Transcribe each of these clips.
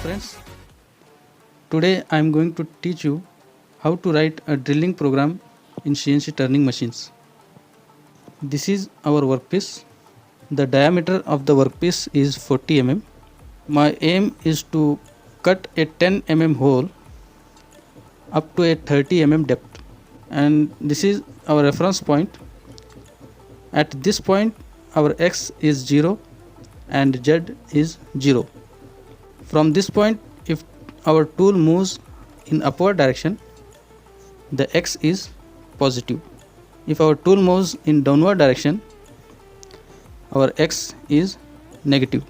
friends, today I am going to teach you how to write a drilling program in CNC turning machines. This is our workpiece. The diameter of the workpiece is 40 mm. My aim is to cut a 10 mm hole up to a 30 mm depth, and this is our reference point. At this point our x is 0 and z is 0. From this point, if our tool moves in upward direction, the x is positive. If our tool moves in downward direction, our x is negative.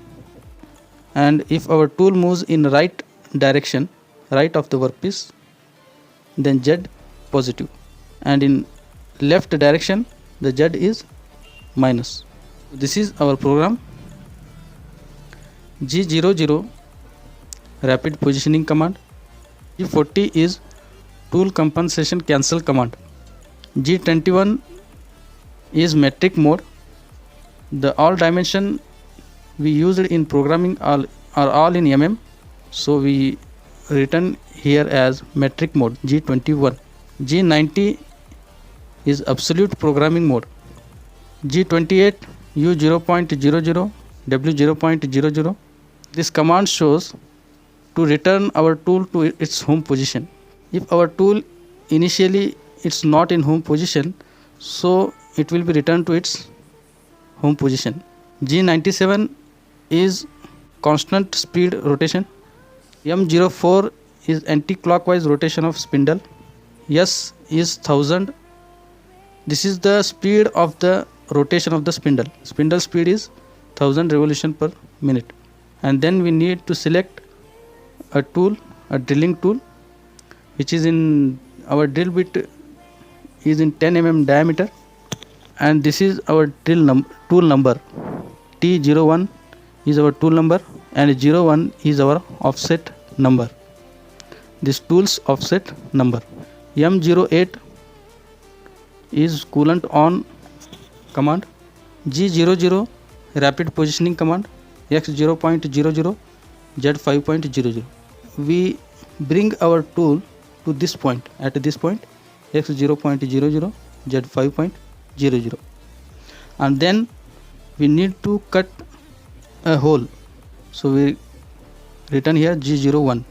And if our tool moves in right direction, right of the workpiece, then z positive. And in left direction, the z is minus. This is our program. G00 rapid positioning command. G40 is tool compensation cancel command. G21 is metric mode. The all dimension we used in programming are all in mm, so we written here as metric mode. G21. G90 is absolute programming mode. G28 U0.00 W0.00. This command shows to return our tool to its home position. If our tool initially it's not in home position, so it will be returned to its home position. G97 is constant speed rotation. M04 is anti-clockwise rotation of spindle. S is 1000. This is the speed of the rotation of the spindle. Spindle speed is 1000 revolution per minute. And then we need to select a tool, a drilling tool, which is in our drill bit is in 10 mm diameter, and this is our tool number. T01 is our tool number and 01 is our offset number. This tool's offset number. M08 is coolant on command. G00 rapid positioning command. X0.00 Z5.00. We bring our tool to this point, at this point X0.00 Z5.00, and then we need to cut a hole, so we written here G01.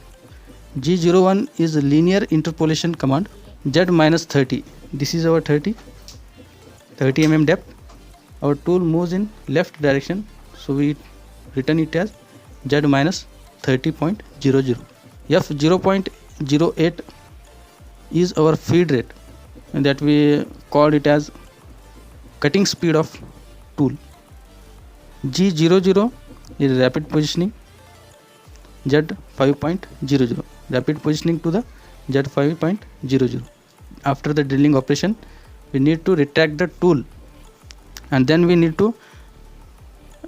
G01 is a linear interpolation command. Z minus 30, this is our 30 mm depth. Our tool moves in left direction, so we written it as Z minus 30.00. F0.08 is our feed rate, and that we called it as cutting speed of tool. G00 is rapid positioning. Z5.00 rapid positioning to the Z5.00. After the drilling operation, we need to retract the tool, and then we need to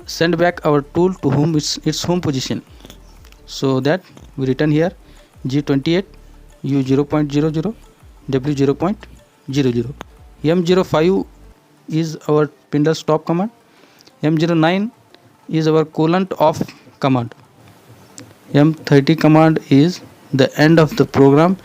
send back our tool to home its home position, so that we written here G28 U0.00 W0.00. M05 is our spindle stop command. M09 is our coolant off command. M30 command is the end of the program